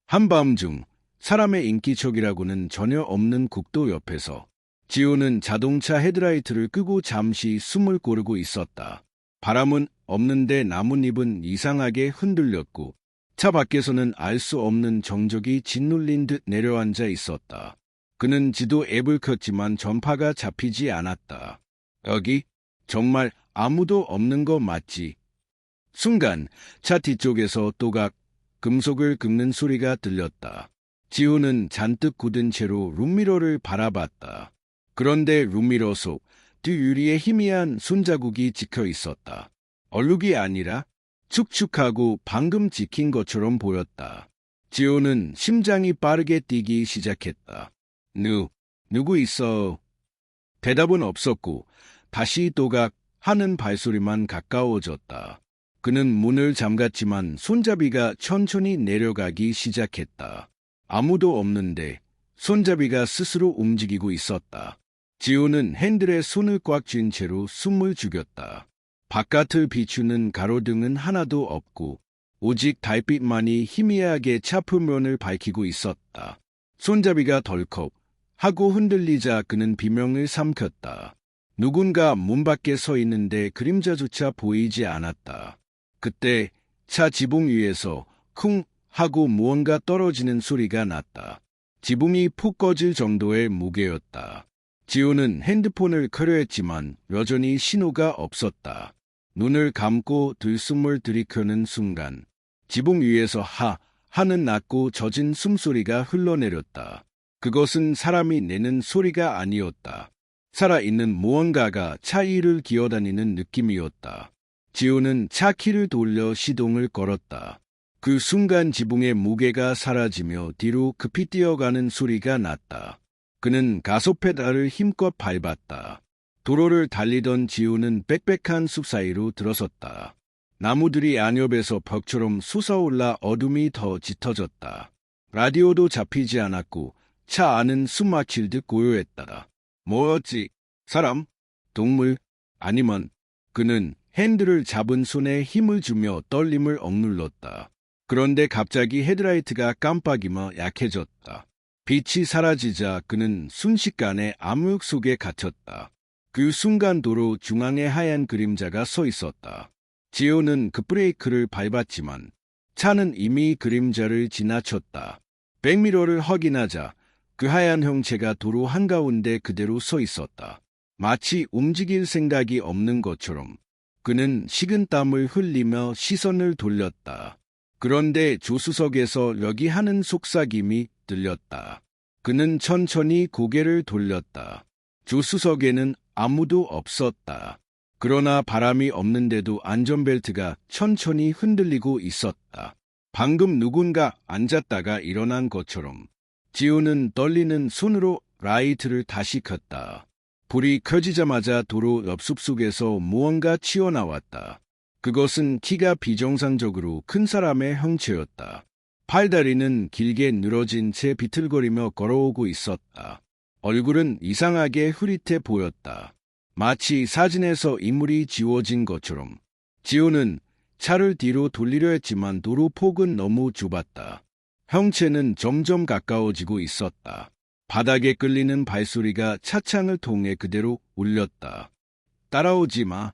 한밤중 사람의 인기척이라고는 전혀 없는 국도 옆에서 지호는 자동차 헤드라이트를 끄고 잠시 숨을 고르고 있었다. 바람은 없는데 나뭇잎은 이상하게 흔들렸고 차 밖에서는 알 수 없는 정적이 짓눌린 듯 내려앉아 있었다. 그는 지도 앱을 켰지만 전파가 잡히지 않았다. 여기 정말 아무도 없는 거 맞지? 순간 차 뒤쪽에서 또각 금속을 긁는 소리가 들렸다. 지호는 잔뜩 굳은 채로 룸미러를 바라봤다. 그런데 룸미러 속 뒷유리에 희미한 손자국이 찍혀 있었다. 얼룩이 아니라 축축하고 방금 찍힌 것처럼 보였다. 지호는 심장이 빠르게 뛰기 시작했다. 누구 있어? 대답은 없었고 다시 또각 하는 발소리만 가까워졌다. 그는 문을 잠갔지만 손잡이가 천천히 내려가기 시작했다. 아무도 없는데 손잡이가 스스로 움직이고 있었다. 지호는 핸들에 손을 꽉 쥔 채로 숨을 죽였다. 바깥을 비추는 가로등은 하나도 없고 오직 달빛만이 희미하게 차 표면을 밝히고 있었다. 손잡이가 덜컥 하고 흔들리자 그는 비명을 삼켰다. 누군가 문 밖에 서 있는데 그림자조차 보이지 않았다. 그때 차 지붕 위에서 쿵 하고 무언가 떨어지는 소리가 났다. 지붕이 푹 꺼질 정도의 무게였다. 지호는 핸드폰을 켜려 했지만 여전히 신호가 없었다. 눈을 감고 들숨을 들이켜는 순간 지붕 위에서 하는 낮고 젖은 숨소리가 흘러내렸다. 그것은 사람이 내는 소리가 아니었다. 살아있는 무언가가 차 위를 기어다니는 느낌이었다. 지호는 차 키를 돌려 시동을 걸었다. 그 순간 지붕의 무게가 사라지며 뒤로 급히 뛰어가는 소리가 났다. 그는 가속 페달을 힘껏 밟았다. 도로를 달리던 지호는 빽빽한 숲 사이로 들어섰다. 나무들이 안엽에서 벽처럼 솟아올라 어둠이 더 짙어졌다. 라디오도 잡히지 않았고 차 안은 숨 막힐 듯 고요했다. 뭐였지? 사람? 동물? 아니면 그는 핸들을 잡은 손에 힘을 주며 떨림을 억눌렀다. 그런데 갑자기 헤드라이트가 깜빡이며 약해졌다. 빛이 사라지자 그는 순식간에 암흑 속에 갇혔다. 그 순간 도로 중앙에 하얀 그림자가 서 있었다. 지호는 급브레이크를 밟았지만 차는 이미 그림자를 지나쳤다. 백미러를 확인하자 그 하얀 형체가 도로 한가운데 그대로 서 있었다. 마치 움직일 생각이 없는 것처럼 그는 식은땀을 흘리며 시선을 돌렸다. 그런데 조수석에서 여기 하는 속삭임이 들렸다. 그는 천천히 고개를 돌렸다. 조수석에는 아무도 없었다. 그러나 바람이 없는데도 안전벨트가 천천히 흔들리고 있었다. 방금 누군가 앉았다가 일어난 것처럼. 지호는 떨리는 손으로 라이트를 다시 켰다. 불이 켜지자마자 도로 옆 숲속에서 무언가 튀어나왔다. 그것은 키가 비정상적으로 큰 사람의 형체였다. 팔다리는 길게 늘어진 채 비틀거리며 걸어오고 있었다. 얼굴은 이상하게 흐릿해 보였다. 마치 사진에서 인물이 지워진 것처럼. 지호는 차를 뒤로 돌리려 했지만 도로 폭은 너무 좁았다. 형체는 점점 가까워지고 있었다. 바닥에 끌리는 발소리가 차창을 통해 그대로 울렸다. 따라오지 마.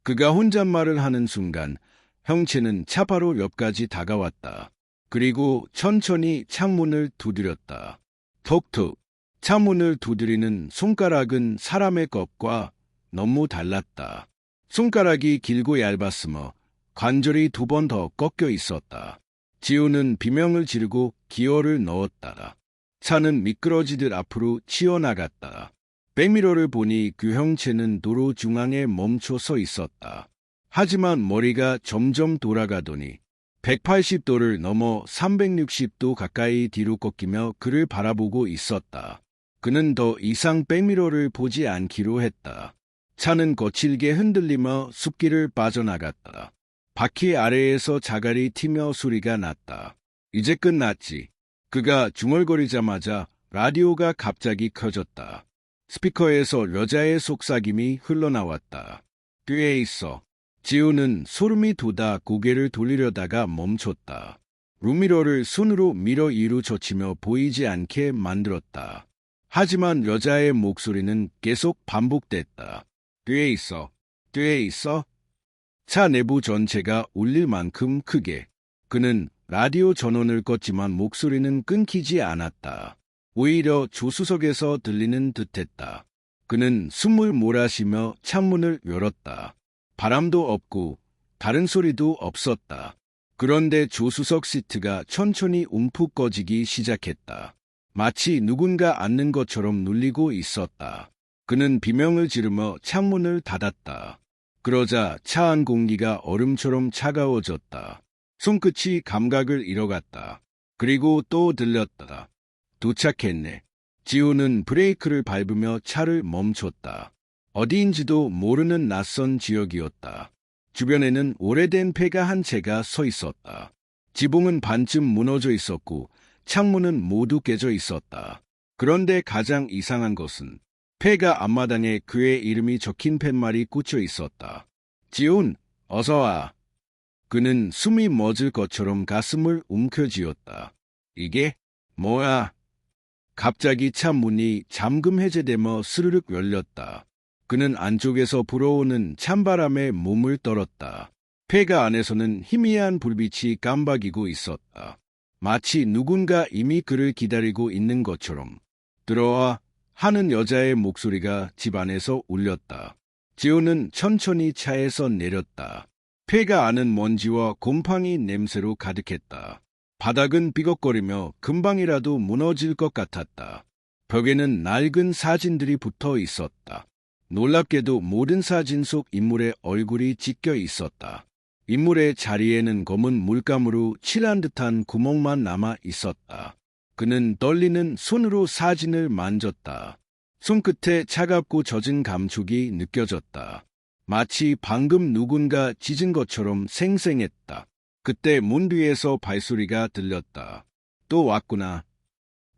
그가 혼잣말을 하는 순간 형체는 차 바로 옆까지 다가왔다. 그리고 천천히 창문을 두드렸다. 톡톡. 차문을 두드리는 손가락은 사람의 것과 너무 달랐다. 손가락이 길고 얇았으며 관절이 2번 더 꺾여 있었다. 지호는 비명을 지르고 기어를 넣었다. 차는 미끄러지듯 앞으로 치어나갔다. 백미러를 보니 그 형체는 도로 중앙에 멈춰 서 있었다. 하지만 머리가 점점 돌아가더니 180도를 넘어 360도 가까이 뒤로 꺾이며 그를 바라보고 있었다. 그는 더 이상 백미러를 보지 않기로 했다. 차는 거칠게 흔들리며 숲길을 빠져나갔다. 바퀴 아래에서 자갈이 튀며 소리가 났다. 이제 끝났지. 그가 중얼거리자마자 라디오가 갑자기 켜졌다. 스피커에서 여자의 속삭임이 흘러나왔다. 뒤에 있어. 지호는 소름이 돋아 고개를 돌리려다가 멈췄다. 룸미러를 손으로 미러 위로 젖히며 보이지 않게 만들었다. 하지만 여자의 목소리는 계속 반복됐다. 뒤에 있어. 뒤에 있어. 차 내부 전체가 울릴 만큼 크게. 그는 라디오 전원을 껐지만 목소리는 끊기지 않았다. 오히려 조수석에서 들리는 듯했다. 그는 숨을 몰아쉬며 창문을 열었다. 바람도 없고 다른 소리도 없었다. 그런데 조수석 시트가 천천히 움푹 꺼지기 시작했다. 마치 누군가 앉는 것처럼 눌리고 있었다. 그는 비명을 지르며 창문을 닫았다. 그러자 차 안 공기가 얼음처럼 차가워졌다. 손끝이 감각을 잃어갔다. 그리고 또 들렸다. 도착했네. 지호는 브레이크를 밟으며 차를 멈췄다. 어디인지도 모르는 낯선 지역이었다. 주변에는 오래된 폐가 한 채가 서 있었다. 지붕은 반쯤 무너져 있었고 창문은 모두 깨져 있었다. 그런데 가장 이상한 것은 폐가 앞마당에 그의 이름이 적힌 팻말이 꽂혀 있었다. 지훈, 어서 와. 그는 숨이 멎을 것처럼 가슴을 움켜쥐었다. 이게 뭐야? 갑자기 차 문이 잠금 해제되며 스르륵 열렸다. 그는 안쪽에서 불어오는 찬바람에 몸을 떨었다. 폐가 안에서는 희미한 불빛이 깜박이고 있었다. 마치 누군가 이미 그를 기다리고 있는 것처럼. 들어와 하는 여자의 목소리가 집 안에서 울렸다. 지호는 천천히 차에서 내렸다. 폐가 안은 먼지와 곰팡이 냄새로 가득했다. 바닥은 삐걱거리며 금방이라도 무너질 것 같았다. 벽에는 낡은 사진들이 붙어 있었다. 놀랍게도 모든 사진 속 인물의 얼굴이 찢겨 있었다. 인물의 자리에는 검은 물감으로 칠한 듯한 구멍만 남아 있었다. 그는 떨리는 손으로 사진을 만졌다. 손끝에 차갑고 젖은 감촉이 느껴졌다. 마치 방금 누군가 찢은 것처럼 생생했다. 그때 문 뒤에서 발소리가 들렸다. 또 왔구나.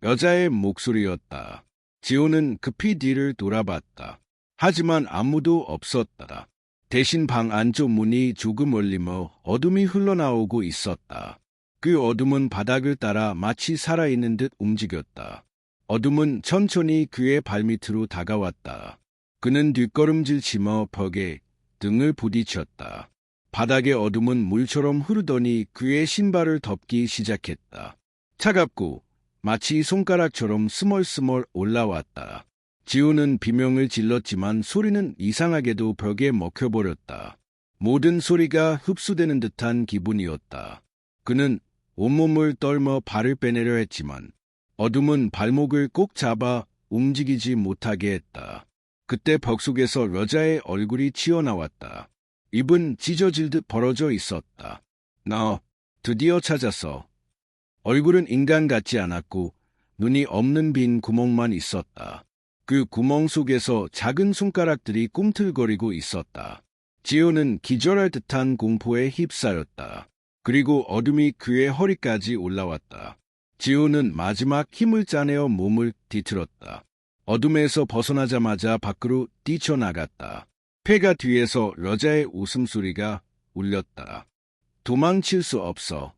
여자의 목소리였다. 지호는 급히 뒤를 돌아봤다. 하지만 아무도 없었다. 대신 방 안쪽 문이 조금 열리며 어둠이 흘러나오고 있었다. 그 어둠은 바닥을 따라 마치 살아있는 듯 움직였다. 어둠은 천천히 그의 발밑으로 다가왔다. 그는 뒷걸음질 치며 벽에 등을 부딪혔다. 바닥의 어둠은 물처럼 흐르더니 그의 신발을 덮기 시작했다. 차갑고 마치 손가락처럼 스멀스멀 올라왔다. 지호는 비명을 질렀지만 소리는 이상하게도 벽에 먹혀버렸다. 모든 소리가 흡수되는 듯한 기분이었다. 그는 온몸을 떨며 발을 빼내려 했지만 어둠은 발목을 꼭 잡아 움직이지 못하게 했다. 그때 벽 속에서 여자의 얼굴이 튀어나왔다. 입은 찢어질 듯 벌어져 있었다. 너 드디어 찾았어. 얼굴은 인간 같지 않았고 눈이 없는 빈 구멍만 있었다. 그 구멍 속에서 작은 손가락들이 꿈틀거리고 있었다. 지호는 기절할 듯한 공포에 휩싸였다. 그리고 어둠이 그의 허리까지 올라왔다. 지호는 마지막 힘을 짜내어 몸을 뒤틀었다. 어둠에서 벗어나자마자 밖으로 뛰쳐나갔다. 폐가 뒤에서 여자의 웃음소리가 울렸다. 도망칠 수 없어.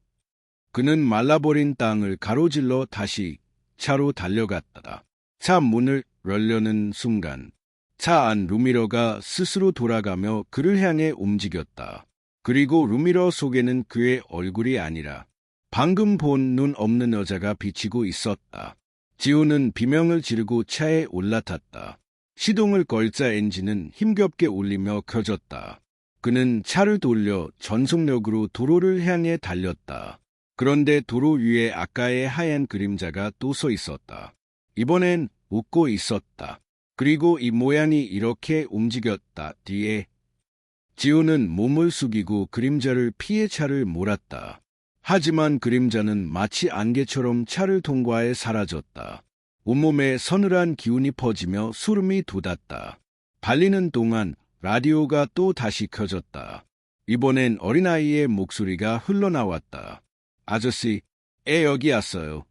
그는 말라버린 땅을 가로질러 다시 차로 달려갔다. 차 문을 열려는 순간 차 안 룸미러가 스스로 돌아가며 그를 향해 움직였다. 그리고 룸미러 속에는 그의 얼굴이 아니라 방금 본 눈 없는 여자가 비치고 있었다. 지호는 비명을 지르고 차에 올라탔다. 시동을 걸자 엔진은 힘겹게 울리며 켜졌다. 그는 차를 돌려 전속력으로 도로를 향해 달렸다. 그런데 도로 위에 아까의 하얀 그림자가 또 서 있었다. 이번엔 웃고 있었다. 그리고 이 모양이 이렇게 움직였다. 뒤에 지호는 몸을 숙이고 그림자를 피해 차를 몰았다. 하지만 그림자는 마치 안개처럼 차를 통과해 사라졌다. 온몸에 서늘한 기운이 퍼지며 소름이 돋았다. 달리는 동안 라디오가 또 다시 켜졌다. 이번엔 어린아이의 목소리가 흘러나왔다. 아저씨, 애 여기 왔어요.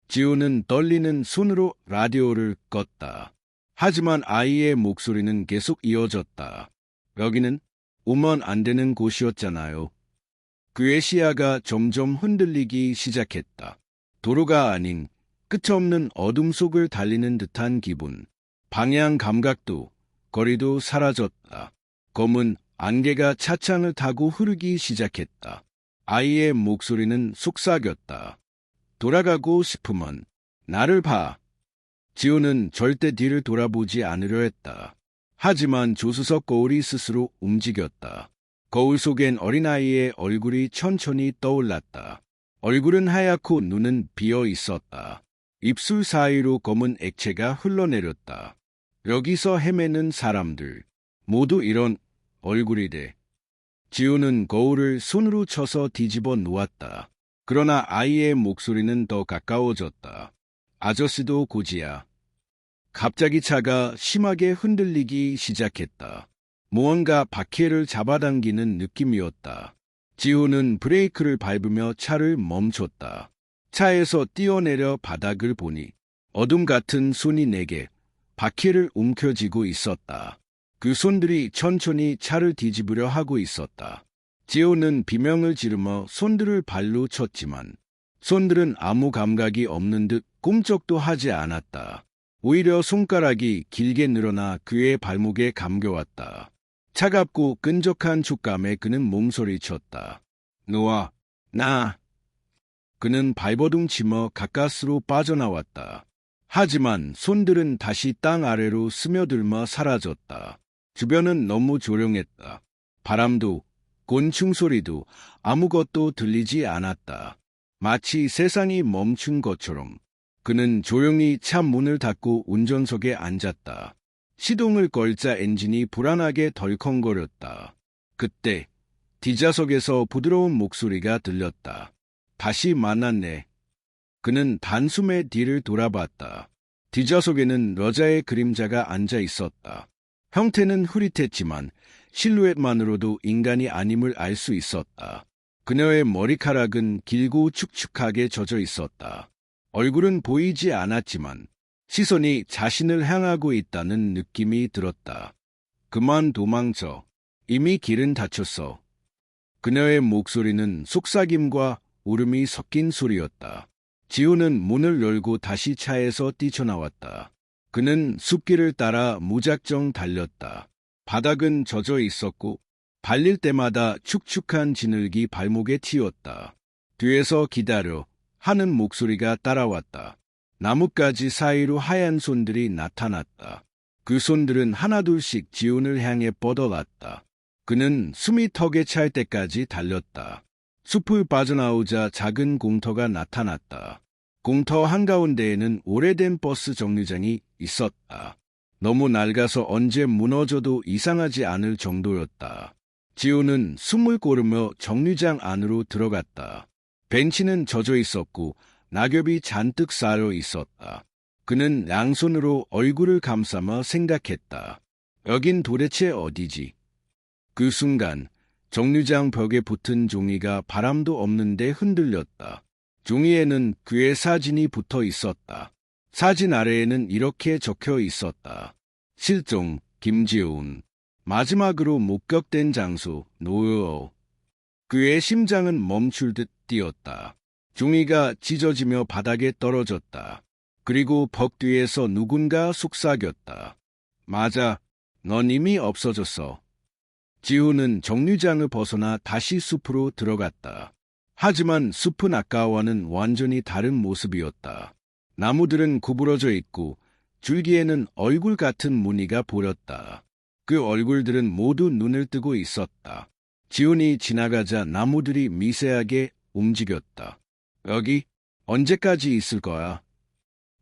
지호는 떨리는 손으로 라디오를 껐다. 하지만 아이의 목소리는 계속 이어졌다. 여기는 오면 안 되는 곳이었잖아요. 그의 시야가 점점 흔들리기 시작했다. 도로가 아닌 끝없는 어둠 속을 달리는 듯한 기분. 방향 감각도 거리도 사라졌다. 검은 안개가 차창을 타고 흐르기 시작했다. 아이의 목소리는 속삭였다. 돌아가고 싶으면 나를 봐. 지호는 절대 뒤를 돌아보지 않으려 했다. 하지만 조수석 거울이 스스로 움직였다. 거울 속엔 어린아이의 얼굴이 천천히 떠올랐다. 얼굴은 하얗고 눈은 비어 있었다. 입술 사이로 검은 액체가 흘러내렸다. 여기서 헤매는 사람들, 모두 이런 얼굴이래. 지호는 거울을 손으로 쳐서 뒤집어 놓았다. 그러나 아이의 목소리는 더 가까워졌다. 아저씨도 고지야. 갑자기 차가 심하게 흔들리기 시작했다. 무언가 바퀴를 잡아당기는 느낌이었다. 지호는 브레이크를 밟으며 차를 멈췄다. 차에서 뛰어내려 바닥을 보니 어둠 같은 손이 네개 바퀴를 움켜쥐고 있었다. 그 손들이 천천히 차를 뒤집으려 하고 있었다. 지호는 비명을 지르며 손들을 발로 쳤지만 손들은 아무 감각이 없는 듯 꿈쩍도 하지 않았다. 오히려 손가락이 길게 늘어나 그의 발목에 감겨왔다. 차갑고 끈적한 촉감에 그는 몸서리쳤다. 놓아, 나. 그는 발버둥 치며 가까스로 빠져나왔다. 하지만 손들은 다시 땅 아래로 스며들며 사라졌다. 주변은 너무 조용했다. 바람도, 곤충 소리도 아무것도 들리지 않았다. 마치 세상이 멈춘 것처럼. 그는 조용히 차 문을 닫고 운전석에 앉았다. 시동을 걸자 엔진이 불안하게 덜컹거렸다. 그때 뒷좌석에서 부드러운 목소리가 들렸다. 다시 만났네. 그는 단숨에 뒤를 돌아봤다. 뒷좌석에는 여자의 그림자가 앉아 있었다. 형태는 흐릿했지만 실루엣만으로도 인간이 아님을 알 수 있었다. 그녀의 머리카락은 길고 축축하게 젖어 있었다. 얼굴은 보이지 않았지만 시선이 자신을 향하고 있다는 느낌이 들었다. 그만 도망쳐. 이미 길은 닫혔어. 그녀의 목소리는 속삭임과 울음이 섞인 소리였다. 지호는 문을 열고 다시 차에서 뛰쳐나왔다. 그는 숲길을 따라 무작정 달렸다. 바닥은 젖어 있었고 발릴 때마다 축축한 진흙이 발목에 튀었다. 뒤에서 기다려 하는 목소리가 따라왔다. 나뭇가지 사이로 하얀 손들이 나타났다. 그 손들은 하나둘씩 지훈을 향해 뻗어갔다. 그는 숨이 턱에 찰 때까지 달렸다. 숲을 빠져나오자 작은 공터가 나타났다. 공터 한가운데에는 오래된 버스 정류장이 있었다. 너무 낡아서 언제 무너져도 이상하지 않을 정도였다. 지훈은 숨을 고르며 정류장 안으로 들어갔다. 벤치는 젖어 있었고 낙엽이 잔뜩 쌓여 있었다. 그는 양손으로 얼굴을 감싸며 생각했다. 여긴 도대체 어디지? 그 순간 정류장 벽에 붙은 종이가 바람도 없는데 흔들렸다. 종이에는 그의 사진이 붙어 있었다. 사진 아래에는 이렇게 적혀 있었다. 실종, 김지훈. 마지막으로 목격된 장소, 노여. 그의 심장은 멈출 듯 뛰었다. 종이가 찢어지며 바닥에 떨어졌다. 그리고 벽 뒤에서 누군가 속삭였다. 맞아, 넌 이미 없어졌어. 지훈은 정류장을 벗어나 다시 숲으로 들어갔다. 하지만 숲은 아까와는 완전히 다른 모습이었다. 나무들은 구부러져 있고 줄기에는 얼굴 같은 무늬가 보였다. 그 얼굴들은 모두 눈을 뜨고 있었다. 지훈이 지나가자 나무들이 미세하게 움직였다. 여기 언제까지 있을 거야?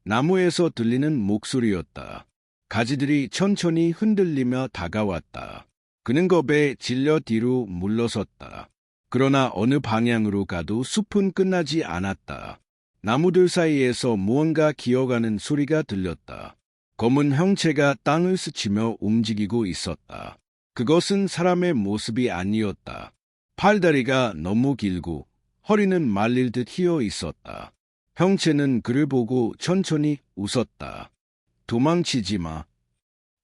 나무에서 들리는 목소리였다. 가지들이 천천히 흔들리며 다가왔다. 그는 겁에 질려 뒤로 물러섰다. 그러나 어느 방향으로 가도 숲은 끝나지 않았다. 나무들 사이에서 무언가 기어가는 소리가 들렸다. 검은 형체가 땅을 스치며 움직이고 있었다. 그것은 사람의 모습이 아니었다. 팔다리가 너무 길고 허리는 말릴 듯 휘어 있었다. 형체는 그를 보고 천천히 웃었다. 도망치지 마.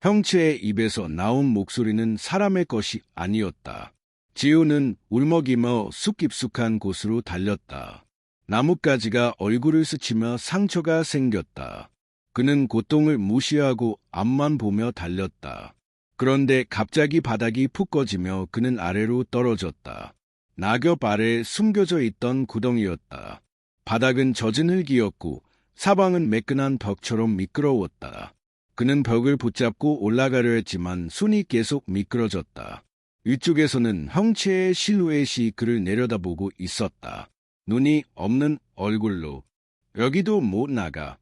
형체의 입에서 나온 목소리는 사람의 것이 아니었다. 지우는 울먹이며 숲 깊숙한 곳으로 달렸다. 나뭇가지가 얼굴을 스치며 상처가 생겼다. 그는 고통을 무시하고 앞만 보며 달렸다. 그런데 갑자기 바닥이 푹 꺼지며 그는 아래로 떨어졌다. 낙엽 아래 숨겨져 있던 구덩이였다. 바닥은 젖은 흙이었고 사방은 매끈한 벽처럼 미끄러웠다. 그는 벽을 붙잡고 올라가려 했지만 손이 계속 미끄러졌다. 위쪽에서는 형체의 실루엣이 그를 내려다보고 있었다. 눈이 없는 얼굴로. 여기도 못 나가.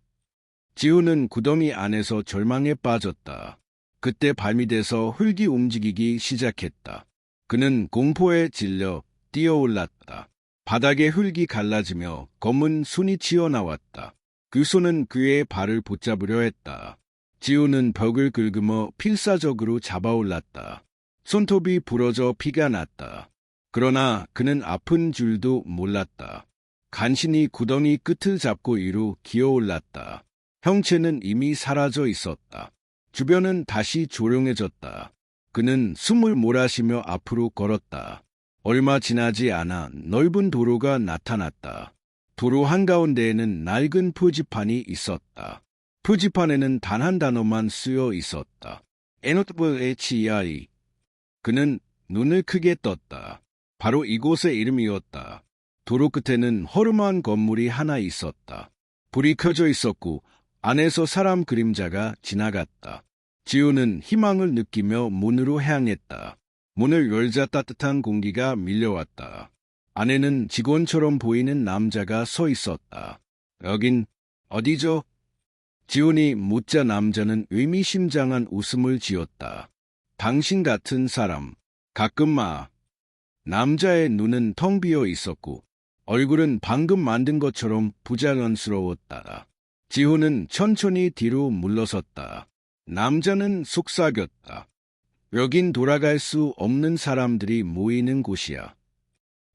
지우는 구덩이 안에서 절망에 빠졌다. 그때 발밑에서 흙이 움직이기 시작했다. 그는 공포에 질려 뛰어올랐다. 바닥에 흙이 갈라지며 검은 손이 튀어나왔다. 그 손은 그의 발을 붙잡으려 했다. 지우는 벽을 긁으며 필사적으로 잡아올랐다. 손톱이 부러져 피가 났다. 그러나 그는 아픈 줄도 몰랐다. 간신히 구덩이 끝을 잡고 위로 기어올랐다. 형체는 이미 사라져 있었다. 주변은 다시 조용해졌다. 그는 숨을 몰아쉬며 앞으로 걸었다. 얼마 지나지 않아 넓은 도로가 나타났다. 도로 한가운데에는 낡은 표지판이 있었다. 표지판에는 단 한 단어만 쓰여 있었다. NOTHEI. 그는 눈을 크게 떴다. 바로 이곳의 이름이었다. 도로 끝에는 허름한 건물이 하나 있었다. 불이 켜져 있었고 안에서 사람 그림자가 지나갔다. 지우는 희망을 느끼며 문으로 향했다. 문을 열자 따뜻한 공기가 밀려왔다. 안에는 직원처럼 보이는 남자가 서 있었다. 여긴 어디죠? 지훈이 묻자 남자는 의미심장한 웃음을 지었다. 당신 같은 사람, 가끔 봐. 남자의 눈은 텅 비어 있었고 얼굴은 방금 만든 것처럼 부자연스러웠다. 지훈은 천천히 뒤로 물러섰다. 남자는 속삭였다. 여긴 돌아갈 수 없는 사람들이 모이는 곳이야.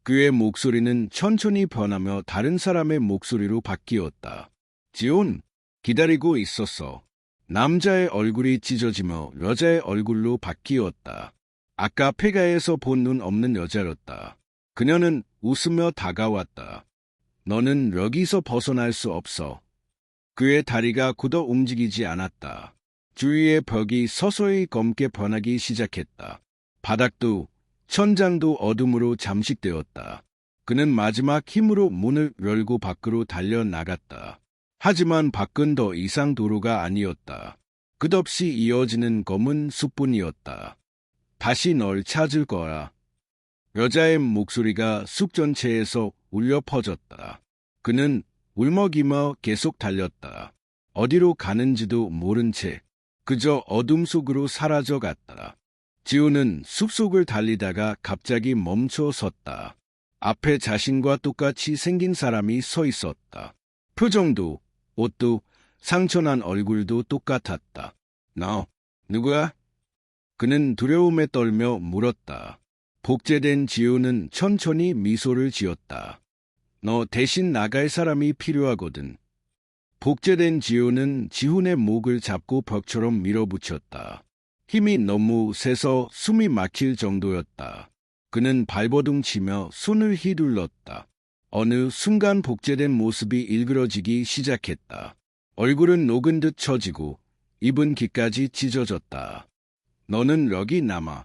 그의 목소리는 천천히 변하며 다른 사람의 목소리로 바뀌었다. 지훈, 기다리고 있었어. 남자의 얼굴이 찢어지며 여자의 얼굴로 바뀌었다. 아까 폐가에서 본 눈 없는 여자였다. 그녀는 웃으며 다가왔다. 너는 여기서 벗어날 수 없어. 그의 다리가 굳어 움직이지 않았다. 주위의 벽이 서서히 검게 변하기 시작했다. 바닥도 천장도 어둠으로 잠식되었다. 그는 마지막 힘으로 문을 열고 밖으로 달려나갔다. 하지만 밖은 더 이상 도로가 아니었다. 끝없이 이어지는 검은 숲뿐이었다. 다시 널 찾을 거야. 여자의 목소리가 숲 전체에서 울려 퍼졌다. 그는 울먹이며 계속 달렸다. 어디로 가는지도 모른 채 그저 어둠 속으로 사라져갔다. 지우는 숲속을 달리다가 갑자기 멈춰 섰다. 앞에 자신과 똑같이 생긴 사람이 서 있었다. 표정도, 옷도, 상처난 얼굴도 똑같았다. 너, 누구야? 그는 두려움에 떨며 물었다. 복제된 지우는 천천히 미소를 지었다. 너 대신 나갈 사람이 필요하거든. 복제된 지우는 지훈의 목을 잡고 벽처럼 밀어붙였다. 힘이 너무 세서 숨이 막힐 정도였다. 그는 발버둥 치며 손을 휘둘렀다. 어느 순간 복제된 모습이 일그러지기 시작했다. 얼굴은 녹은 듯 처지고 입은 귀까지 찢어졌다. 너는 여기 남아.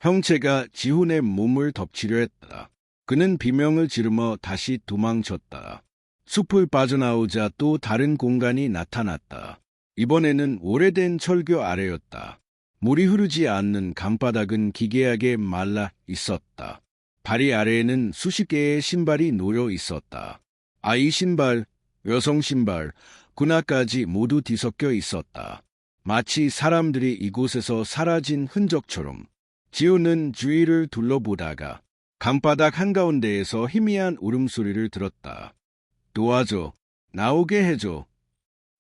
형체가 지훈의 몸을 덮치려 했다. 그는 비명을 지르며 다시 도망쳤다. 숲을 빠져나오자 또 다른 공간이 나타났다. 이번에는 오래된 철교 아래였다. 물이 흐르지 않는 강바닥은 기괴하게 말라 있었다. 다리 아래에는 수십 개의 신발이 놓여 있었다. 아이 신발, 여성 신발, 군화까지 모두 뒤섞여 있었다. 마치 사람들이 이곳에서 사라진 흔적처럼. 지우는 주위를 둘러보다가 강바닥 한가운데에서 희미한 울음소리를 들었다. 도와줘. 나오게 해줘.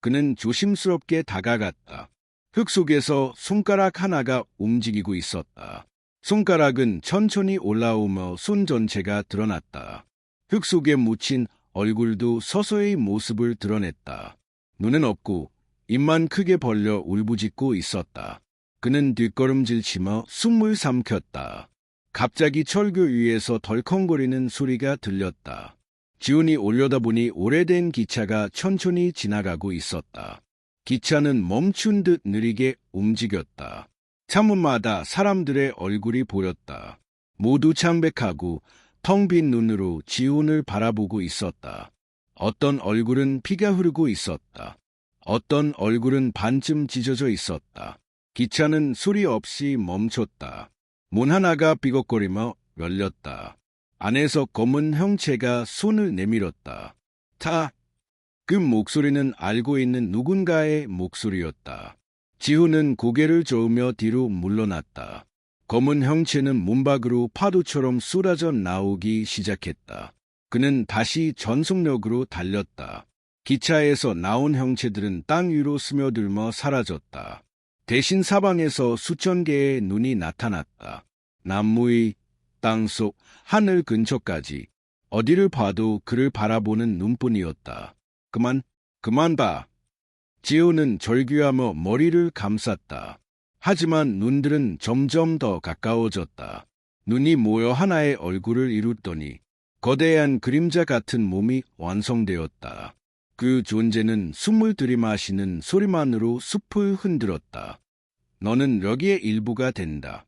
그는 조심스럽게 다가갔다. 흙 속에서 손가락 하나가 움직이고 있었다. 손가락은 천천히 올라오며 손 전체가 드러났다. 흙 속에 묻힌 얼굴도 서서히 모습을 드러냈다. 눈은 없고 입만 크게 벌려 울부짖고 있었다. 그는 뒷걸음질 치며 숨을 삼켰다. 갑자기 철교 위에서 덜컹거리는 소리가 들렸다. 지훈이 올려다보니 오래된 기차가 천천히 지나가고 있었다. 기차는 멈춘 듯 느리게 움직였다. 창문마다 사람들의 얼굴이 보였다. 모두 창백하고 텅 빈 눈으로 지훈을 바라보고 있었다. 어떤 얼굴은 피가 흐르고 있었다. 어떤 얼굴은 반쯤 찢어져 있었다. 기차는 소리 없이 멈췄다. 문 하나가 삐걱거리며 열렸다. 안에서 검은 형체가 손을 내밀었다. 그 목소리는 알고 있는 누군가의 목소리였다. 지훈은 고개를 저으며 뒤로 물러났다. 검은 형체는 문 밖으로 파도처럼 쏟아져 나오기 시작했다. 그는 다시 전속력으로 달렸다. 기차에서 나온 형체들은 땅 위로 스며들며 사라졌다. 대신 사방에서 수천 개의 눈이 나타났다. 나무 위, 땅속, 하늘 근처까지 어디를 봐도 그를 바라보는 눈뿐이었다. 그만 봐. 지훈은 절규하며 머리를 감쌌다. 하지만 눈들은 점점 더 가까워졌다. 눈이 모여 하나의 얼굴을 이루더니 거대한 그림자 같은 몸이 완성되었다. 그 존재는 숨을 들이마시는 소리만으로 숲을 흔들었다. 너는 여기의 일부가 된다.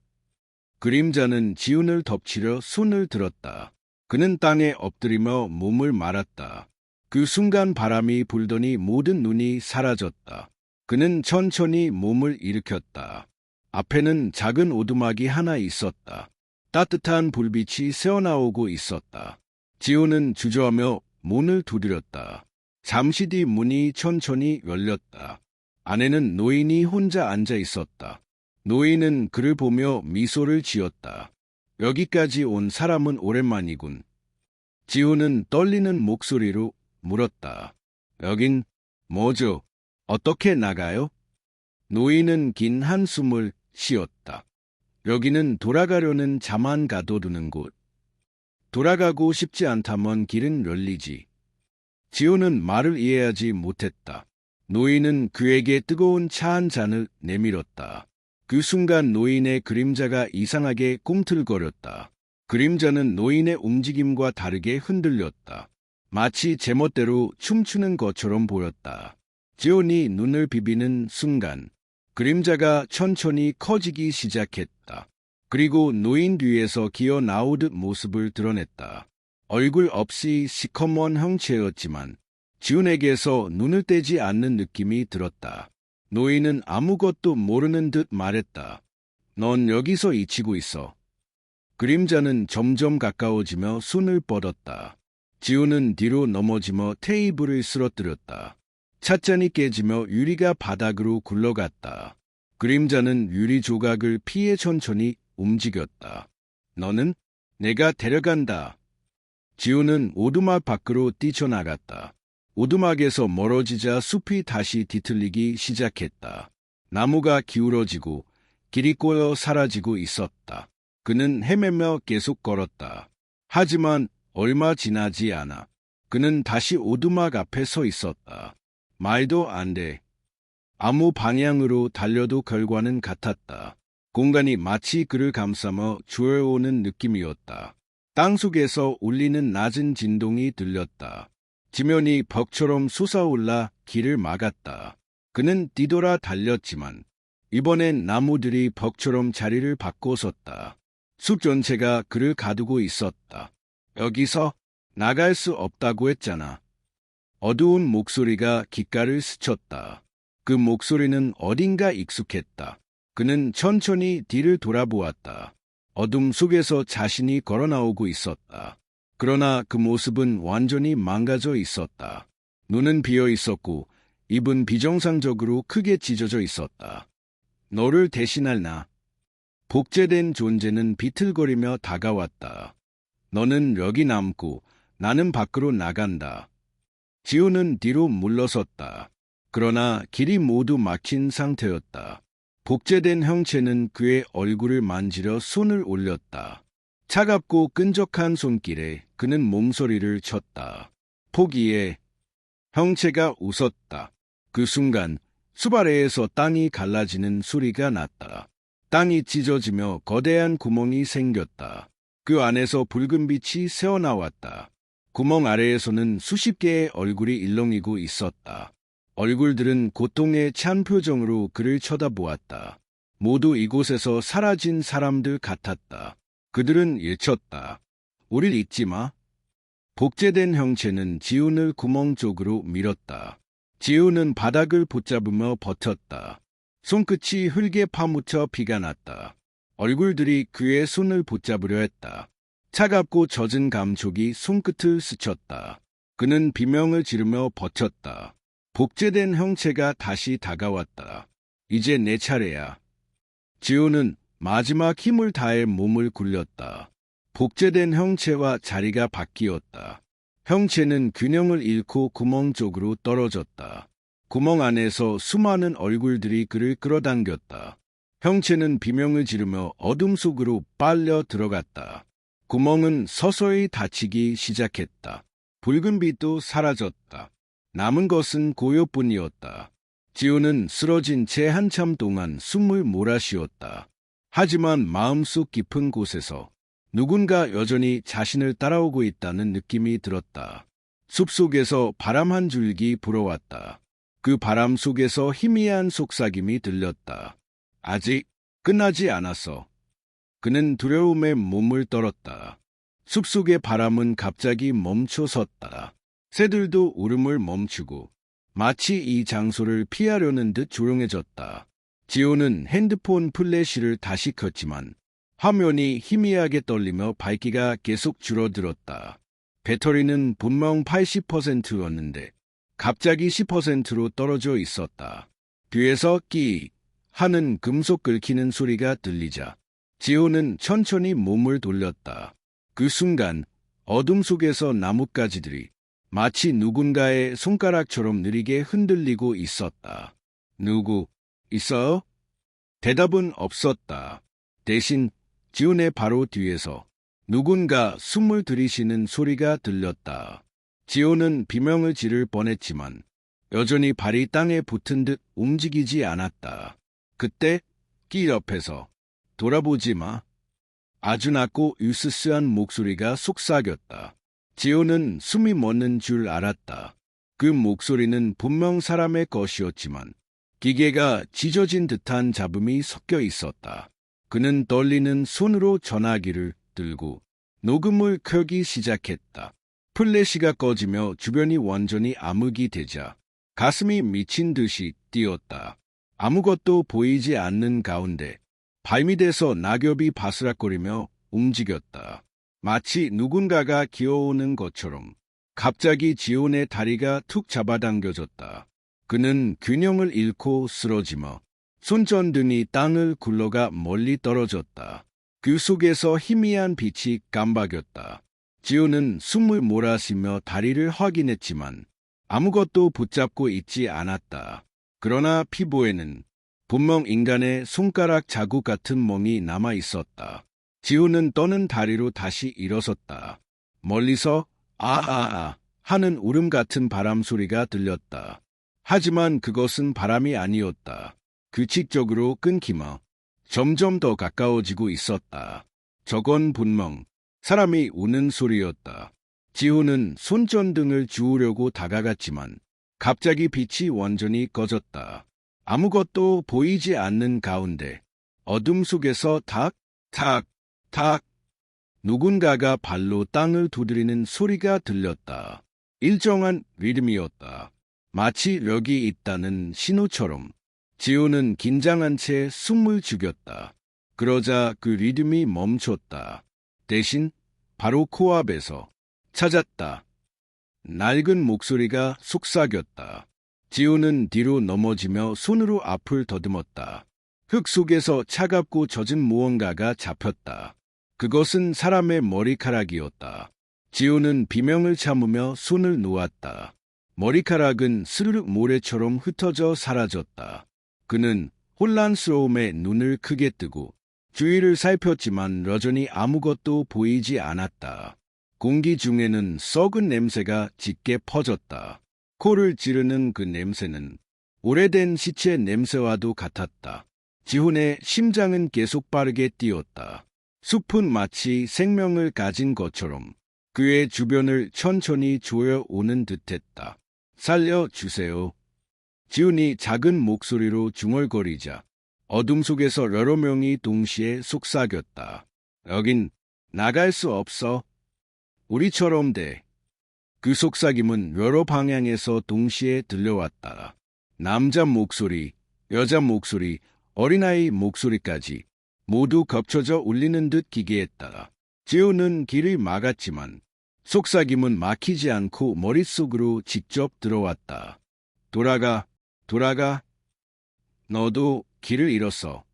그림자는 지훈을 덮치려 손을 들었다. 그는 땅에 엎드리며 몸을 말았다. 그 순간 바람이 불더니 모든 눈이 사라졌다. 그는 천천히 몸을 일으켰다. 앞에는 작은 오두막이 하나 있었다. 따뜻한 불빛이 새어나오고 있었다. 지훈은 주저하며 문을 두드렸다. 잠시 뒤 문이 천천히 열렸다. 안에는 노인이 혼자 앉아 있었다. 노인은 그를 보며 미소를 지었다. 여기까지 온 사람은 오랜만이군. 지훈은 떨리는 목소리로 물었다. 여긴 뭐죠? 어떻게 나가요? 노인은 긴 한숨을 쉬었다. 여기는 돌아가려는 자만 가둬두는 곳. 돌아가고 싶지 않다면 길은 열리지. 지훈은 말을 이해하지 못했다. 노인은 그에게 뜨거운 차 한 잔을 내밀었다. 그 순간 노인의 그림자가 이상하게 꿈틀거렸다. 그림자는 노인의 움직임과 다르게 흔들렸다. 마치 제멋대로 춤추는 것처럼 보였다. 지훈이 눈을 비비는 순간 그림자가 천천히 커지기 시작했다. 그리고 노인 뒤에서 기어 나오듯 모습을 드러냈다. 얼굴 없이 시커먼 형체였지만 지훈에게서 눈을 떼지 않는 느낌이 들었다. 노인은 아무것도 모르는 듯 말했다. 넌 여기서 잊히고 있어. 그림자는 점점 가까워지며 손을 뻗었다. 지훈은 뒤로 넘어지며 테이블을 쓰러뜨렸다. 찻잔이 깨지며 유리가 바닥으로 굴러갔다. 그림자는 유리 조각을 피해 천천히 움직였다. 너는 내가 데려간다. 지훈은 오두막 밖으로 뛰쳐나갔다. 오두막에서 멀어지자 숲이 다시 뒤틀리기 시작했다. 나무가 기울어지고 길이 꼬여 사라지고 있었다. 그는 헤매며 계속 걸었다. 하지만 얼마 지나지 않아 그는 다시 오두막 앞에 서 있었다. 말도 안 돼. 아무 방향으로 달려도 결과는 같았다. 공간이 마치 그를 감싸며 주워오는 느낌이었다. 땅속에서 울리는 낮은 진동이 들렸다. 지면이 벽처럼 솟아올라 길을 막았다. 그는 뒤돌아 달렸지만 이번엔 나무들이 벽처럼 자리를 바꿔섰다. 숲 전체가 그를 가두고 있었다. 여기서 나갈 수 없다고 했잖아. 어두운 목소리가 귓가를 스쳤다. 그 목소리는 어딘가 익숙했다. 그는 천천히 뒤를 돌아보았다. 어둠 속에서 자신이 걸어나오고 있었다. 그러나 그 모습은 완전히 망가져 있었다. 눈은 비어 있었고 입은 비정상적으로 크게 찢어져 있었다. 너를 대신할 나. 복제된 존재는 비틀거리며 다가왔다. 너는 여기 남고 나는 밖으로 나간다. 지훈은 뒤로 물러섰다. 그러나 길이 모두 막힌 상태였다. 복제된 형체는 그의 얼굴을 만지려 손을 올렸다. 차갑고 끈적한 손길에 그는 몸소리를 쳤다. 포기해. 형체가 웃었다. 그 순간 숲 아래에서 땅이 갈라지는 소리가 났다. 땅이 찢어지며 거대한 구멍이 생겼다. 그 안에서 붉은 빛이 새어나왔다. 구멍 아래에서는 수십 개의 얼굴이 일렁이고 있었다. 얼굴들은 고통에 찬 표정으로 그를 쳐다보았다. 모두 이곳에서 사라진 사람들 같았다. 그들은 외쳤다. 우릴 잊지 마. 복제된 형체는 지훈을 구멍 쪽으로 밀었다. 지훈은 바닥을 붙잡으며 버텼다. 손끝이 흙에 파묻혀 피가 났다. 얼굴들이 그의 손을 붙잡으려 했다. 차갑고 젖은 감촉이 손끝을 스쳤다. 그는 비명을 지르며 버텼다. 복제된 형체가 다시 다가왔다. 이제 내 차례야. 지훈은 마지막 힘을 다해 몸을 굴렸다. 복제된 형체와 자리가 바뀌었다. 형체는 균형을 잃고 구멍 쪽으로 떨어졌다. 구멍 안에서 수많은 얼굴들이 그를 끌어당겼다. 형체는 비명을 지르며 어둠 속으로 빨려 들어갔다. 구멍은 서서히 닫히기 시작했다. 붉은 빛도 사라졌다. 남은 것은 고요뿐이었다. 지훈은 쓰러진 채 한참 동안 숨을 몰아쉬었다. 하지만 마음속 깊은 곳에서 누군가 여전히 자신을 따라오고 있다는 느낌이 들었다. 숲속에서 바람 한 줄기 불어왔다. 그 바람 속에서 희미한 속삭임이 들렸다. 아직 끝나지 않았어. 그는 두려움에 몸을 떨었다. 숲속의 바람은 갑자기 멈춰섰다. 새들도 울음을 멈추고 마치 이 장소를 피하려는 듯 조용해졌다. 지호는 핸드폰 플래시를 다시 켰지만 화면이 희미하게 떨리며 밝기가 계속 줄어들었다. 배터리는 분명 80%였는데 갑자기 10%로 떨어져 있었다. 뒤에서 끼익 하는 금속 긁히는 소리가 들리자 지호는 천천히 몸을 돌렸다. 그 순간 어둠 속에서 나뭇가지들이 마치 누군가의 손가락처럼 느리게 흔들리고 있었다. 누구 있어요? 대답은 없었다. 대신 지훈의 바로 뒤에서 누군가 숨을 들이쉬는 소리가 들렸다. 지훈은 비명을 지를 뻔했지만 여전히 발이 땅에 붙은 듯 움직이지 않았다. 그때 길 옆에서 돌아보지 마. 아주 낮고 으스스한 목소리가 속삭였다. 지호는 숨이 멎는 줄 알았다. 그 목소리는 분명 사람의 것이었지만 기계가 찢어진 듯한 잡음이 섞여 있었다. 그는 떨리는 손으로 전화기를 들고 녹음을 켜기 시작했다. 플래시가 꺼지며 주변이 완전히 암흑이 되자 가슴이 미친 듯이 뛰었다. 아무것도 보이지 않는 가운데 발밑에서 낙엽이 바스락거리며 움직였다. 마치 누군가가 기어오는 것처럼 갑자기 지훈의 다리가 툭 잡아당겨졌다. 그는 균형을 잃고 쓰러지며 손전등이 땅을 굴러가 멀리 떨어졌다. 그 속에서 희미한 빛이 깜박였다. 지훈은 숨을 몰아쉬며 다리를 확인했지만 아무것도 붙잡고 있지 않았다. 그러나 피부에는 분명 인간의 손가락 자국 같은 멍이 남아 있었다. 지훈은 떠는 다리로 다시 일어섰다. 멀리서 아아아 하는 울음 같은 바람 소리가 들렸다. 하지만 그것은 바람이 아니었다. 규칙적으로 끊기며 점점 더 가까워지고 있었다. 저건 분명 사람이 우는 소리였다. 지훈은 손전등을 주우려고 다가갔지만 갑자기 빛이 완전히 꺼졌다. 아무것도 보이지 않는 가운데 어둠 속에서 탁, 탁, 탁 누군가가 발로 땅을 두드리는 소리가 들렸다. 일정한 리듬이었다. 마치 력이 있다는 신호처럼. 지훈은 긴장한 채 숨을 죽였다. 그러자 그 리듬이 멈췄다. 대신 바로 코앞에서 찾았다. 낡은 목소리가 속삭였다. 지훈은 뒤로 넘어지며 손으로 앞을 더듬었다. 흙 속에서 차갑고 젖은 무언가가 잡혔다. 그것은 사람의 머리카락이었다. 지훈은 비명을 참으며 손을 놓았다. 머리카락은 스르륵 모래처럼 흩어져 사라졌다. 그는 혼란스러움에 눈을 크게 뜨고 주위를 살폈지만 여전히 아무것도 보이지 않았다. 공기 중에는 썩은 냄새가 짙게 퍼졌다. 코를 찌르는 그 냄새는 오래된 시체 냄새와도 같았다. 지훈의 심장은 계속 빠르게 뛰었다. 숲은 마치 생명을 가진 것처럼 그의 주변을 천천히 조여오는 듯했다. 살려주세요. 지훈이 작은 목소리로 중얼거리자 어둠 속에서 여러 명이 동시에 속삭였다. 여긴 나갈 수 없어. 우리처럼 돼. 그 속삭임은 여러 방향에서 동시에 들려왔다. 남자 목소리, 여자 목소리, 어린아이 목소리까지 모두 겹쳐져 울리는 듯 기괴했다. 지훈은 길을 막았지만 속삭임은 막히지 않고 머릿속으로 직접 들어왔다. 돌아가, 돌아가. 너도 길을 잃었어.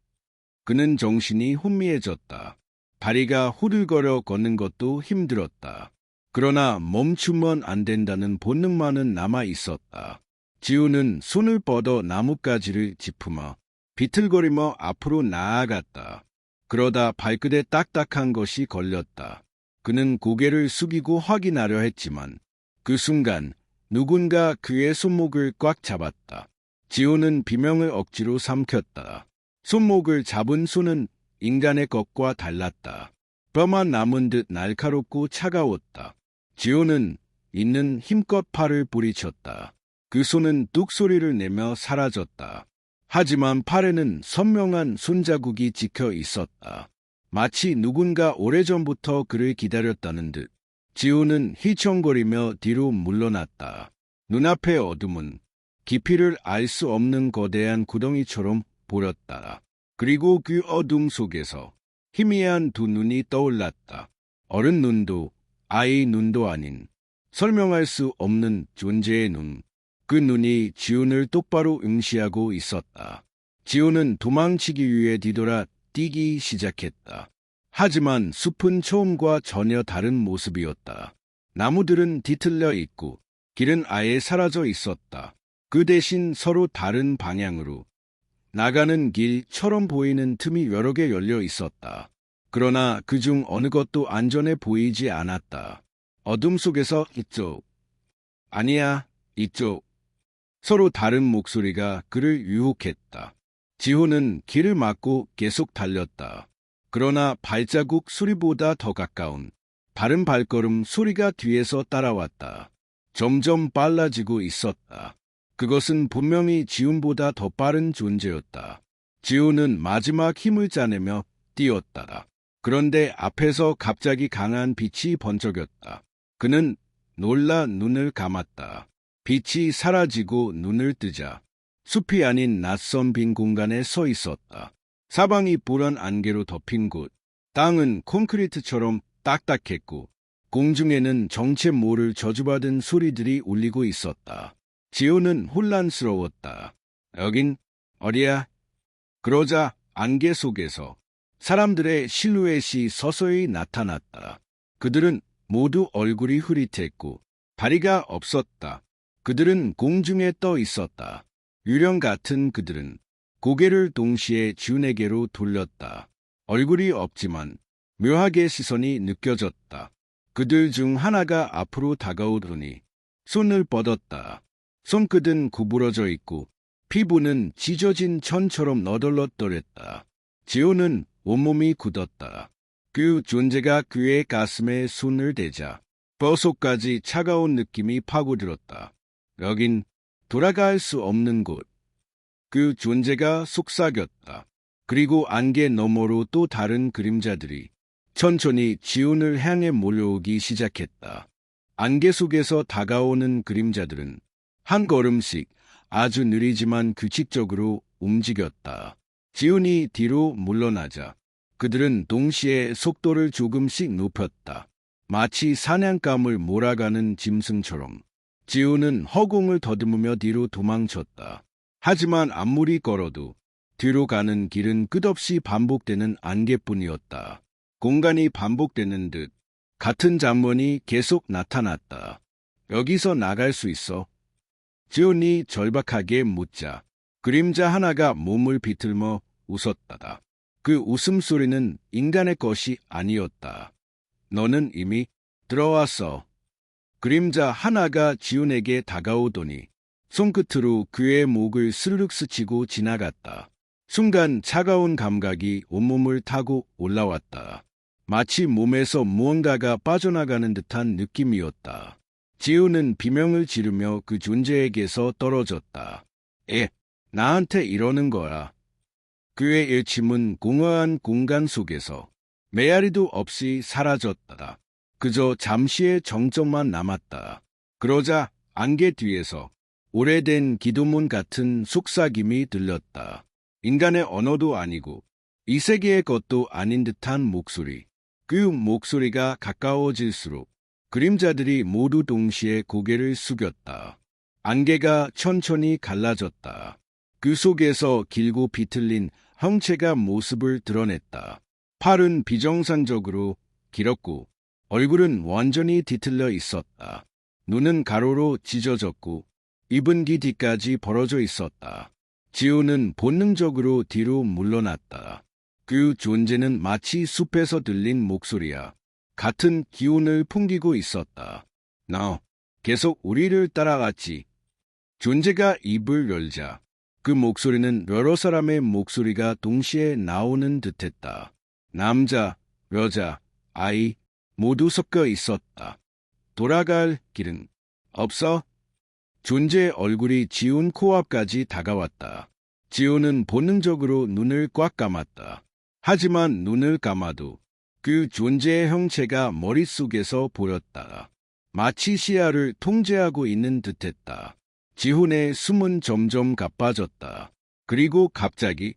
그는 정신이 혼미해졌다. 다리가 후들거려 걷는 것도 힘들었다. 그러나 멈추면 안 된다는 본능만은 남아 있었다. 지훈은 손을 뻗어 나뭇가지를 짚으며 비틀거리며 앞으로 나아갔다. 그러다 발끝에 딱딱한 것이 걸렸다. 그는 고개를 숙이고 확인하려 했지만 그 순간 누군가 그의 손목을 꽉 잡았다. 지훈은 비명을 억지로 삼켰다. 손목을 잡은 손은 인간의 것과 달랐다. 뼈만 남은 듯 날카롭고 차가웠다. 지훈은 있는 힘껏 팔을 부리쳤다. 그 손은 뚝 소리를 내며 사라졌다. 하지만 팔에는 선명한 손자국이 찍혀 있었다. 마치 누군가 오래전부터 그를 기다렸다는 듯. 지훈은 휘청거리며 뒤로 물러났다. 눈앞의 어둠은 깊이를 알 수 없는 거대한 구덩이처럼 보였다. 그리고 그 어둠 속에서 희미한 두 눈이 떠올랐다. 어른 눈도 아이 눈도 아닌 설명할 수 없는 존재의 눈. 그 눈이 지훈을 똑바로 응시하고 있었다. 지훈은 도망치기 위해 뒤돌아 뛰기 시작했다. 하지만 숲은 처음과 전혀 다른 모습이었다. 나무들은 뒤틀려 있고 길은 아예 사라져 있었다. 그 대신 서로 다른 방향으로 나가는 길처럼 보이는 틈이 여러 개 열려 있었다. 그러나 그중 어느 것도 안전해 보이지 않았다. 어둠 속에서 이쪽, 아니야, 이쪽. 서로 다른 목소리가 그를 유혹했다. 지훈은 길을 막고 계속 달렸다. 그러나 발자국 소리보다 더 가까운 다른 발걸음 소리가 뒤에서 따라왔다. 점점 빨라지고 있었다. 그것은 분명히 지훈보다 더 빠른 존재였다. 지훈은 마지막 힘을 짜내며 뛰었다. 그런데 앞에서 갑자기 강한 빛이 번쩍였다. 그는 놀라 눈을 감았다. 빛이 사라지고 눈을 뜨자 숲이 아닌 낯선 빈 공간에 서 있었다. 사방이 푸른 안개로 덮인 곳. 땅은 콘크리트처럼 딱딱했고 공중에는 정체 모를 저주받은 소리들이 울리고 있었다. 지훈은 혼란스러웠다. 여긴 어디야? 그러자 안개 속에서 사람들의 실루엣이 서서히 나타났다. 그들은 모두 얼굴이 흐릿했고 다리가 없었다. 그들은 공중에 떠 있었다. 유령 같은 그들은 고개를 동시에 지훈에게로 돌렸다. 얼굴이 없지만 묘하게 시선이 느껴졌다. 그들 중 하나가 앞으로 다가오더니 손을 뻗었다. 손끝은 구부러져 있고 피부는 찢어진 천처럼 너덜너덜했다. 지훈은 온몸이 굳었다. 그 존재가 그의 가슴에 손을 대자 뼛속까지 차가운 느낌이 파고들었다. 여긴 돌아갈 수 없는 곳. 그 존재가 속삭였다. 그리고 안개 너머로 또 다른 그림자들이 천천히 지훈을 향해 몰려오기 시작했다. 안개 속에서 다가오는 그림자들은 한 걸음씩 아주 느리지만 규칙적으로 움직였다. 지훈이 뒤로 물러나자 그들은 동시에 속도를 조금씩 높였다. 마치 사냥감을 몰아가는 짐승처럼. 지훈은 허공을 더듬으며 뒤로 도망쳤다. 하지만 아무리 걸어도 뒤로 가는 길은 끝없이 반복되는 안개뿐이었다. 공간이 반복되는 듯 같은 장면이 계속 나타났다. 여기서 나갈 수 있어? 지훈이 절박하게 묻자 그림자 하나가 몸을 비틀며 웃었다. 그 웃음소리는 인간의 것이 아니었다. 너는 이미 들어왔어. 그림자 하나가 지훈에게 다가오더니 손끝으로 그의 목을 스르륵 스치고 지나갔다. 순간 차가운 감각이 온몸을 타고 올라왔다. 마치 몸에서 무언가가 빠져나가는 듯한 느낌이었다. 지우는 비명을 지르며 그 존재에게서 떨어졌다. 나한테 이러는 거야. 그의 일침은 공허한 공간 속에서 메아리도 없이 사라졌다. 그저 잠시의 정적만 남았다. 그러자 안개 뒤에서 오래된 기도문 같은 속삭임이 들렸다. 인간의 언어도 아니고 이 세계의 것도 아닌 듯한 목소리. 그 목소리가 가까워질수록 그림자들이 모두 동시에 고개를 숙였다. 안개가 천천히 갈라졌다. 그 속에서 길고 비틀린 형체가 모습을 드러냈다. 팔은 비정상적으로 길었고 얼굴은 완전히 뒤틀려 있었다. 눈은 가로로 찢어졌고 입은 귀 뒤까지 벌어져 있었다. 지우는 본능적으로 뒤로 물러났다. 그 존재는 마치 숲에서 들린 목소리야. 같은 기운을 풍기고 있었다. 너 계속 우리를 따라갔지. 존재가 입을 열자 그 목소리는 여러 사람의 목소리가 동시에 나오는 듯했다. 남자, 여자, 아이 모두 섞여 있었다. 돌아갈 길은 없어? 존재의 얼굴이 지훈 코앞까지 다가왔다. 지훈은 본능적으로 눈을 꽉 감았다. 하지만 눈을 감아도 그 존재의 형체가 머릿속에서 보였다. 마치 시야를 통제하고 있는 듯했다. 지훈의 숨은 점점 가빠졌다. 그리고 갑자기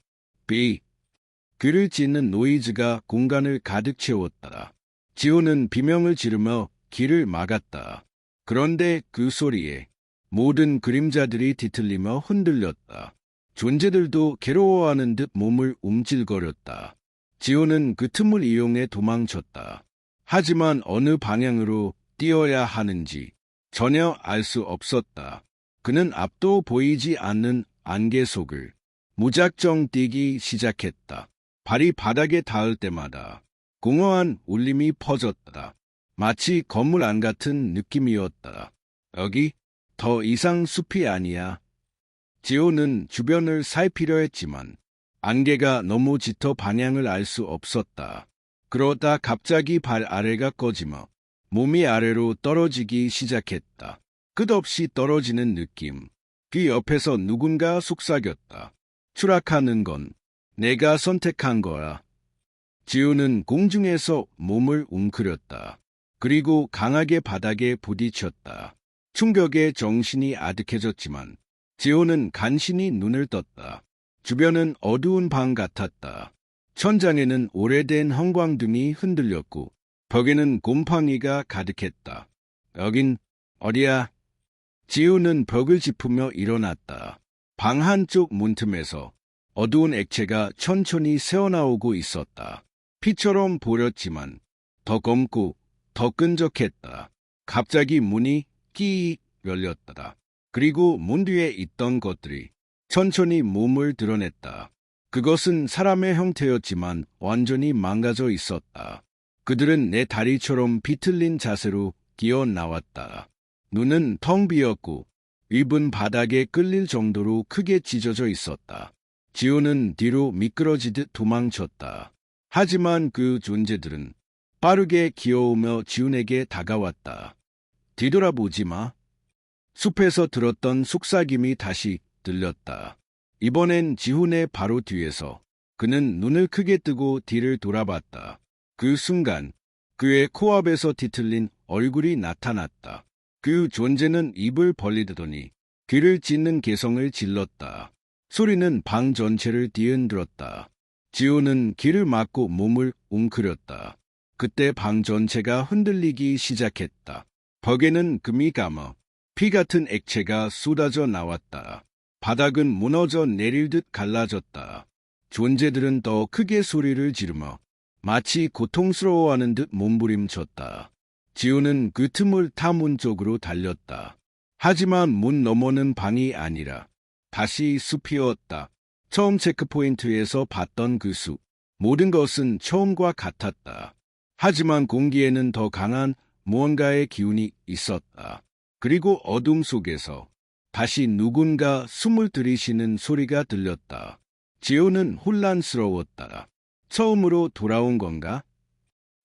그를 찢는 노이즈가 공간을 가득 채웠다. 지훈은 비명을 지르며 길을 막았다. 그런데 그 소리에 모든 그림자들이 뒤틀리며 흔들렸다. 존재들도 괴로워하는 듯 몸을 움찔거렸다. 지호는 그 틈을 이용해 도망쳤다. 하지만 어느 방향으로 뛰어야 하는지 전혀 알 수 없었다. 그는 앞도 보이지 않는 안개 속을 무작정 뛰기 시작했다. 발이 바닥에 닿을 때마다 공허한 울림이 퍼졌다. 마치 건물 안 같은 느낌이었다. 여기 더 이상 숲이 아니야. 지호는 주변을 살피려 했지만 안개가 너무 짙어 방향을 알 수 없었다. 그러다 갑자기 발 아래가 꺼지며 몸이 아래로 떨어지기 시작했다. 끝없이 떨어지는 느낌. 그 옆에서 누군가 속삭였다. 추락하는 건 내가 선택한 거야. 지우는 공중에서 몸을 웅크렸다. 그리고 강하게 바닥에 부딪혔다. 충격에 정신이 아득해졌지만 지호는 간신히 눈을 떴다. 주변은 어두운 방 같았다. 천장에는 오래된 형광등이 흔들렸고 벽에는 곰팡이가 가득했다. 여긴 어디야? 지우는 벽을 짚으며 일어났다. 방 한쪽 문틈에서 어두운 액체가 천천히 새어나오고 있었다. 피처럼 보였지만 더 검고 더 끈적했다. 갑자기 문이 끼익 열렸다. 그리고 문 뒤에 있던 것들이 천천히 몸을 드러냈다. 그것은 사람의 형태였지만 완전히 망가져 있었다. 그들은 내 다리처럼 비틀린 자세로 기어 나왔다. 눈은 텅 비었고 입은 바닥에 끌릴 정도로 크게 찢어져 있었다. 지호는 뒤로 미끄러지듯 도망쳤다. 하지만 그 존재들은 빠르게 기어오며 지훈에게 다가왔다. 뒤돌아보지 마. 숲에서 들었던 속삭임이 다시 들렸다. 이번엔 지훈의 바로 뒤에서 그는 눈을 크게 뜨고 뒤를 돌아봤다. 그 순간 그의 코앞에서 뒤틀린 얼굴이 나타났다. 그 존재는 입을 벌리더니 귀를 찢는 개성을 질렀다. 소리는 방 전체를 뒤흔들었다. 지호는 귀를 막고 몸을 웅크렸다. 그때 방 전체가 흔들리기 시작했다. 벽에는 금이 감아 피 같은 액체가 쏟아져 나왔다. 바닥은 무너져 내릴 듯 갈라졌다. 존재들은 더 크게 소리를 지르며 마치 고통스러워하는 듯 몸부림쳤다. 지호는 그 틈을 타 문 쪽으로 달렸다. 하지만 문 너머는 방이 아니라 다시 숲이었다. 처음 체크포인트에서 봤던 그 숲. 모든 것은 처음과 같았다. 하지만 공기에는 더 강한 무언가의 기운이 있었다. 그리고 어둠 속에서 다시 누군가 숨을 들이쉬는 소리가 들렸다. 지호는 혼란스러웠다. 처음으로 돌아온 건가?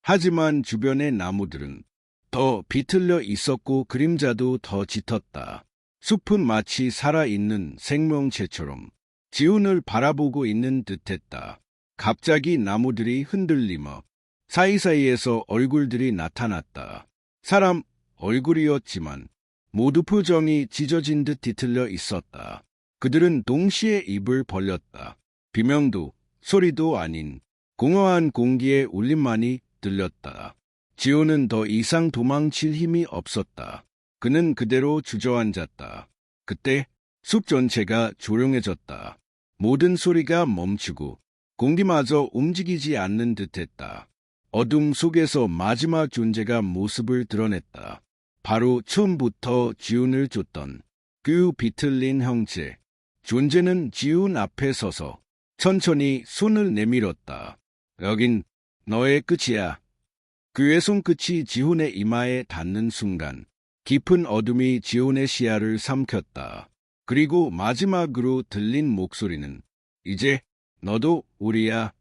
하지만 주변의 나무들은 더 비틀려 있었고 그림자도 더 짙었다. 숲은 마치 살아있는 생명체처럼 지훈을 바라보고 있는 듯했다. 갑자기 나무들이 흔들리며 사이사이에서 얼굴들이 나타났다. 사람 얼굴이었지만 모두 표정이 찢어진 듯 뒤틀려 있었다. 그들은 동시에 입을 벌렸다. 비명도 소리도 아닌 공허한 공기의 울림만이 들렸다. 지호는 더 이상 도망칠 힘이 없었다. 그는 그대로 주저앉았다. 그때 숲 전체가 조용해졌다. 모든 소리가 멈추고 공기마저 움직이지 않는 듯했다. 어둠 속에서 마지막 존재가 모습을 드러냈다. 바로 처음부터 지훈을 쫓던 그 비틀린 형체. 존재는 지훈 앞에 서서 천천히 손을 내밀었다. 여긴 너의 끝이야. 그의 손끝이 지훈의 이마에 닿는 순간 깊은 어둠이 지훈의 시야를 삼켰다. 그리고 마지막으로 들린 목소리는 이제 너도 우리야.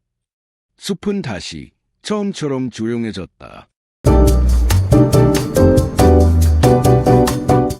숲은 다시 처음처럼 조용해졌다.